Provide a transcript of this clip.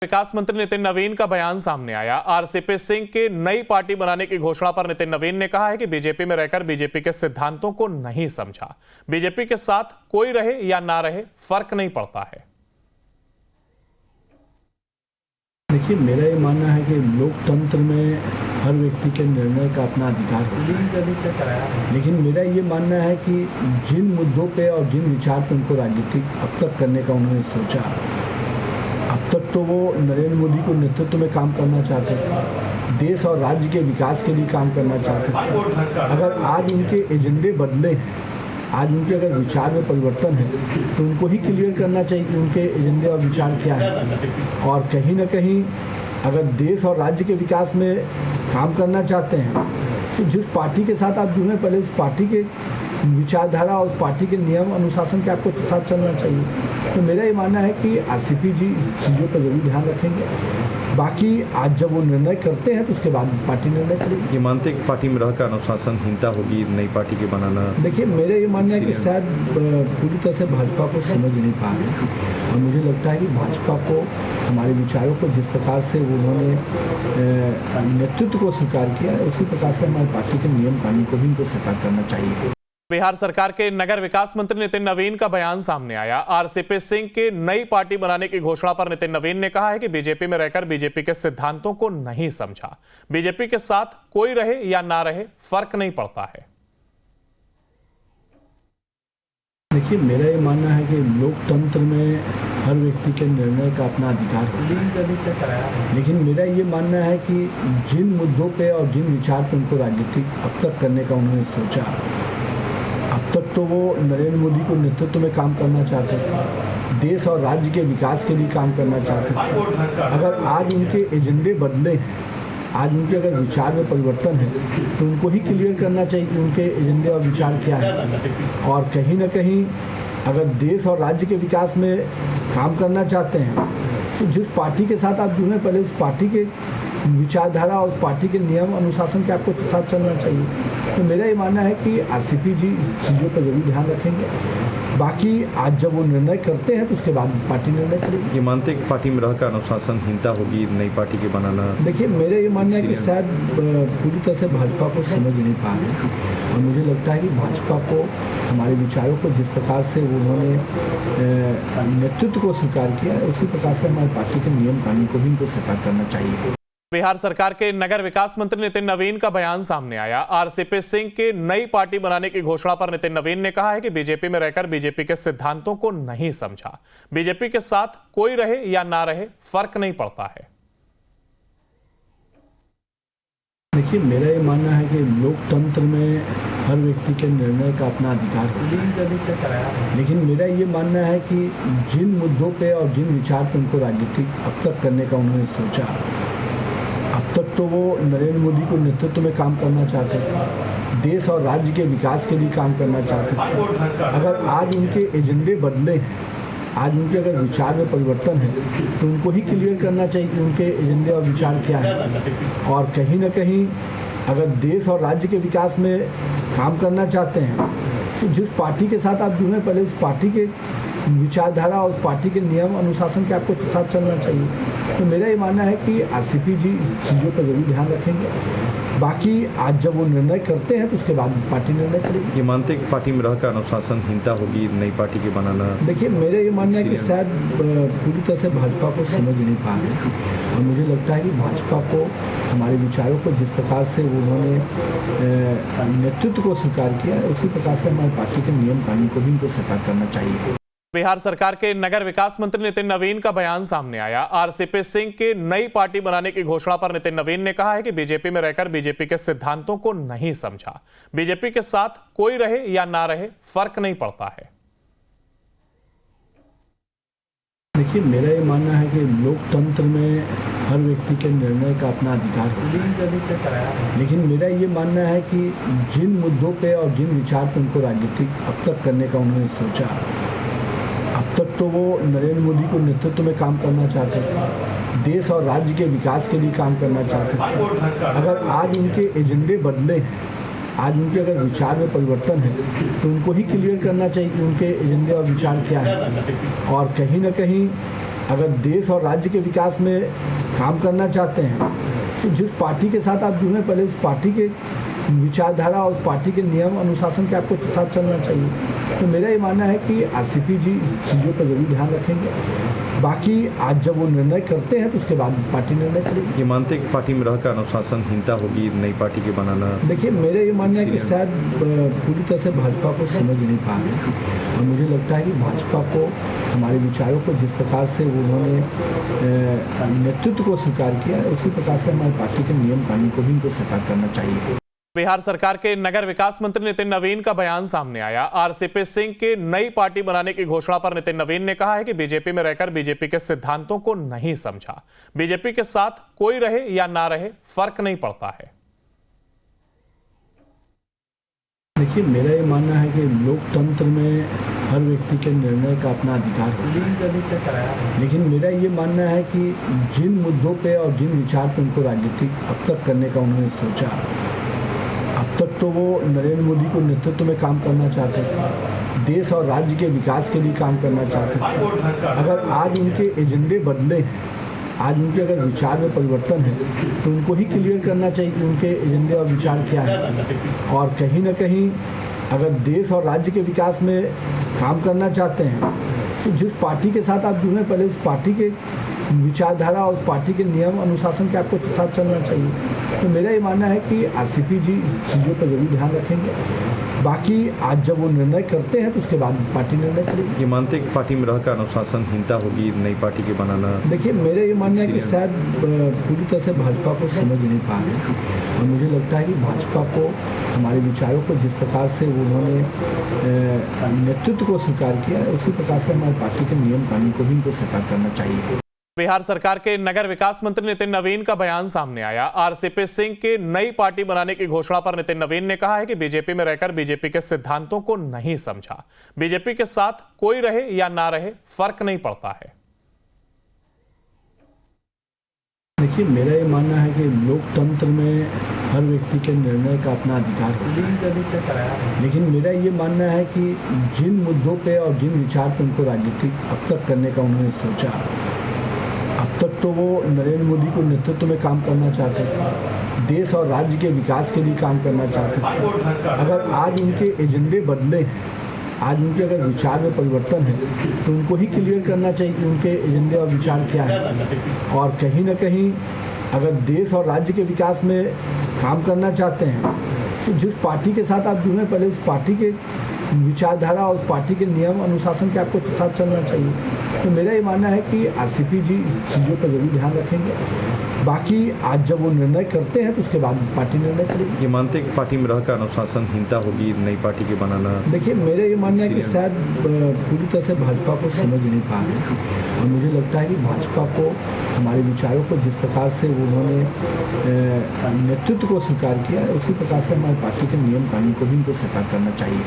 विकास मंत्री नितिन नवीन का बयान सामने आया। आरसीपी सिंह के नई पार्टी बनाने की घोषणा पर नितिन नवीन ने कहा है कि बीजेपी में रहकर बीजेपी के सिद्धांतों को नहीं समझा। बीजेपी के साथ कोई रहे या ना रहे, फर्क नहीं पड़ता है। देखिए, मेरा ये मानना है कि लोकतंत्र में हर व्यक्ति के निर्णय का अपना अधिकार होता है, लेकिन मेरा ये मानना है कि जिन मुद्दों पे और जिन विचार पे उनको राजनीतिक अब तक करने का उन्होंने सोचा, अब तक तो वो नरेंद्र मोदी को नेतृत्व में काम करना चाहते थे, देश और राज्य के विकास के लिए काम करना चाहते थे। अगर आज उनके एजेंडे बदले हैं, आज उनके अगर विचार में परिवर्तन है, तो उनको ही क्लियर करना चाहिए कि उनके एजेंडे और विचार क्या है। और कहीं ना कहीं अगर देश और राज्य के विकास में काम करना चाहते हैं, तो जिस पार्टी के साथ आप जुड़े, पहले उस पार्टी के विचारधारा और उस पार्टी के नियम अनुशासन के आपको साथ चलना चाहिए। तो मेरा ये मानना है कि आरसीपी जी चीज़ों पर जरूर ध्यान रखेंगे। बाकी आज जब वो निर्णय करते हैं तो उसके बाद पार्टी निर्णय करेगी। ये मानते हैं कि पार्टी में रहकर अनुशासनहीनता होगी, नई पार्टी के बनाना। देखिए, मेरा ये मानना है कि शायद पूरी तरह से भाजपा को समझ नहीं पा रहे, और मुझे लगता है कि भाजपा को हमारे विचारों को जिस प्रकार से उन्होंने नेतृत्व को स्वीकार किया है, उसी प्रकार से हमारी पार्टी के नियम कानून को भी इनको स्वीकार करना चाहिए। बिहार सरकार के नगर विकास मंत्री नितिन नवीन का बयान सामने आया। आरसीपी सिंह के नई पार्टी बनाने की घोषणा पर नितिन नवीन ने कहा है कि बीजेपी में रहकर बीजेपी के सिद्धांतों को नहीं समझा। बीजेपी के साथ कोई रहे या ना रहे, फर्क नहीं पड़ता है। देखिए, मेरा ये मानना है कि लोकतंत्र में हर व्यक्ति के निर्णय का अपना अधिकार होता है, लेकिन मेरा ये मानना है कि जिन मुद्दों पे और जिन विचार पे उनको राजनीतिक अब तक करने का उन्होंने सोचा, अब तक तो वो नरेंद्र मोदी को नेतृत्व में काम करना चाहते थे, देश और राज्य के विकास के लिए काम करना चाहते थे। अगर आज उनके एजेंडे बदले हैं, आज उनके अगर विचार में परिवर्तन है, तो उनको ही क्लियर करना चाहिए कि उनके एजेंडे और विचार क्या है। और कहीं ना कहीं अगर देश और राज्य के विकास में काम करना चाहते हैं, तो जिस पार्टी के साथ आप जुड़े, पहले उस पार्टी के विचारधारा और उस पार्टी के नियम अनुशासन के आपको साथ चलना चाहिए। तो मेरा ये मानना है कि आरसीपी जी चीज़ों पर जरूर ध्यान रखेंगे। बाकी आज जब वो निर्णय करते हैं तो उसके बाद पार्टी निर्णय करेगी। ये मानते हैं कि पार्टी में रहकर अनुशासनहीनता होगी, नई पार्टी के बनाना। देखिए, मेरा ये मानना है कि शायद पूरी तरह से भाजपा को समझ नहीं पा रहे, और मुझे लगता है कि भाजपा को हमारे विचारों को जिस प्रकार से उन्होंने नेतृत्व को स्वीकार किया है, उसी प्रकार से हमारी पार्टी के नियम कानून को भी इनको स्वीकार करना चाहिए। बिहार सरकार के नगर विकास मंत्री नितिन नवीन का बयान सामने आया। आरसीपी सिंह के नई पार्टी बनाने की घोषणा पर नितिन नवीन ने कहा है कि बीजेपी में रहकर बीजेपी के सिद्धांतों को नहीं समझा। बीजेपी के साथ कोई रहे या ना रहे, फर्क नहीं पड़ता है। देखिए, मेरा ये मानना है कि लोकतंत्र में हर व्यक्ति के निर्णय का अपना अधिकार होता है, लेकिन मेरा ये मानना है कि जिन मुद्दों पे और जिन विचार पे उनको राजनीतिक अब तक करने का उन्होंने सोचा, अब तक तो वो नरेंद्र मोदी को नेतृत्व में काम करना चाहते थे, देश और राज्य के विकास के लिए काम करना चाहते थे। अगर आज उनके एजेंडे बदले हैं, आज उनके अगर विचार में परिवर्तन है, तो उनको ही क्लियर करना चाहिए कि उनके एजेंडे और विचार क्या है। और कहीं ना कहीं अगर देश और राज्य के विकास में काम करना चाहते हैं, तो जिस पार्टी के साथ आप जुड़े, पहले उस पार्टी के विचारधारा और उस पार्टी के नियम अनुशासन के आपको साथ चलना चाहिए। तो मेरा ये मानना है कि आरसीपी जी चीज़ों पर जरूर ध्यान रखेंगे। बाकी आज जब वो निर्णय करते हैं तो उसके बाद पार्टी निर्णय करेगी। ये मानते हैं कि पार्टी में रहकर अनुशासनहीनता होगी, नई पार्टी के बनाना। देखिए, मेरा ये मानना है कि शायद पूरी तरह से भाजपा को समझ नहीं पा रहे, और मुझे लगता है कि भाजपा को हमारे विचारों को जिस प्रकार से उन्होंने नेतृत्व को स्वीकार किया है, उसी प्रकार से हमारी पार्टी के नियम कानून को भी इनको स्वीकार करना चाहिए। बिहार सरकार के नगर विकास मंत्री नितिन नवीन का बयान सामने आया। आरसीपी सिंह के नई पार्टी बनाने की घोषणा पर नितिन नवीन ने कहा है कि बीजेपी में रहकर बीजेपी के सिद्धांतों को नहीं समझा। बीजेपी के साथ कोई रहे या ना रहे, फर्क नहीं पड़ता है। देखिए, मेरा ये मानना है कि लोकतंत्र में हर व्यक्ति के निर्णय का अपना अधिकार होता है, लेकिन मेरा ये मानना है कि जिन मुद्दों पे और जिन विचार पे उनको राजनीतिक अब तक करने का उन्होंने सोचा, अब तक तो वो नरेंद्र मोदी को नेतृत्व में काम करना चाहते थे, देश और राज्य के विकास के लिए काम करना चाहते थे। अगर आज उनके एजेंडे बदले हैं, आज उनके अगर विचार में परिवर्तन है, तो उनको ही क्लियर करना चाहिए कि उनके एजेंडे और विचार क्या है। और कहीं ना कहीं अगर देश और राज्य के विकास में काम करना चाहते हैं तो जिस पार्टी के साथ आप जुड़े पहले उस पार्टी के विचारधारा और उस पार्टी के नियम अनुशासन के आपको साथ चलना चाहिए। तो मेरा ये मानना है कि आरसीपी जी चीज़ों पर जरूर ध्यान रखेंगे। बाकी आज जब वो निर्णय करते हैं तो उसके बाद पार्टी निर्णय करेगी। ये मानते हैं कि पार्टी में रहकर अनुशासनहीनता होगी, नई पार्टी के बनाना। देखिए, मेरा ये मानना है कि शायद पूरी तरह से भाजपा को समझ नहीं पा रहे और मुझे लगता है कि भाजपा को हमारे विचारों को जिस प्रकार से उन्होंने नेतृत्व को स्वीकार किया है उसी प्रकार से हमारी पार्टी के नियम कानून को भी इनको स्वीकार करना चाहिए। बिहार सरकार के नगर विकास मंत्री नितिन नवीन का बयान सामने आया। आरसीपी सिंह के नई पार्टी बनाने की घोषणा पर नितिन नवीन ने कहा है कि बीजेपी में रहकर बीजेपी के सिद्धांतों को नहीं समझा। बीजेपी के साथ कोई रहे या ना रहे फर्क नहीं पड़ता है। देखिए, मेरा ये मानना है कि लोकतंत्र में हर व्यक्ति के निर्णय का अपना अधिकार होता है, लेकिन मेरा ये मानना है कि जिन मुद्दों पे और जिन विचार पे उनको राजनीतिक अब तक करने का उन्होंने सोचा, अब तक तो वो नरेंद्र मोदी को नेतृत्व में काम करना चाहते थे, देश और राज्य के विकास के लिए काम करना चाहते थे। अगर आज उनके एजेंडे बदले हैं, आज उनके अगर विचार में परिवर्तन है तो उनको ही क्लियर करना चाहिए कि उनके एजेंडे और विचार क्या है। और कहीं ना कहीं अगर देश और राज्य के विकास में काम करना चाहते हैं तो जिस पार्टी के साथ आप जुड़े पहले उस पार्टी के विचारधारा और उस पार्टी के नियम अनुशासन के आपको साथ चलना चाहिए। तो मेरा ये मानना है कि आरसीपी जी चीज़ों पर जरूर ध्यान रखेंगे। बाकी आज जब वो निर्णय करते हैं तो उसके बाद पार्टी निर्णय करेगी। ये मानते हैं कि पार्टी में रहकर अनुशासनहीनता होगी, नई पार्टी के बनाना। देखिए, मेरा ये मानना है कि शायद पूरी तरह से भाजपा को समझ नहीं पा रहे और मुझे लगता है कि भाजपा को हमारे विचारों को जिस प्रकार से उन्होंने नेतृत्व को स्वीकार किया है उसी प्रकार से हमारी पार्टी के नियम कानून को भी इनको स्वीकार करना चाहिए। बिहार सरकार के नगर विकास मंत्री नितिन नवीन का बयान सामने आया। आरसीपी सिंह के नई पार्टी बनाने की घोषणा पर नितिन नवीन ने कहा है कि बीजेपी में रहकर बीजेपी के सिद्धांतों को नहीं समझा। बीजेपी के साथ कोई रहे या ना रहे फर्क नहीं पड़ता है। देखिए, मेरा ये मानना है कि लोकतंत्र में हर व्यक्ति के निर्णय का अपना अधिकार होता है, लेकिन मेरा ये मानना है कि जिन मुद्दों पे और जिन विचार पे उनको राजनीतिक अब तक करने का उन्होंने सोचा, अब तक तो वो नरेंद्र मोदी को नेतृत्व में काम करना चाहते थे, देश और राज्य के विकास के लिए काम करना चाहते थे। अगर आज उनके एजेंडे बदले हैं, आज उनके अगर विचार में परिवर्तन है तो उनको ही क्लियर करना चाहिए कि उनके एजेंडे और विचार क्या है। और कहीं ना कहीं अगर देश और राज्य के विकास में काम करना चाहते हैं तो जिस पार्टी के साथ आप जुड़े पहले उस पार्टी के विचारधारा और उस पार्टी के नियम अनुशासन के आपको साथ चलना चाहिए। तो मेरा ये मानना है कि आरसीपी जी चीज़ों पर जरूर ध्यान रखेंगे। बाकी आज जब वो निर्णय करते हैं तो उसके बाद पार्टी निर्णय करेगी। ये मानते हैं कि पार्टी में रहकर अनुशासनहीनता होगी, नई पार्टी के बनाना। देखिए, मेरा ये मानना है कि शायद पूरी तरह से भाजपा को समझ नहीं पा रहे और मुझे लगता है कि भाजपा को हमारे विचारों को जिस प्रकार से उन्होंने नेतृत्व को स्वीकार किया है उसी प्रकार से हमारी पार्टी के नियम कानून को भी इनको स्वीकार करना चाहिए।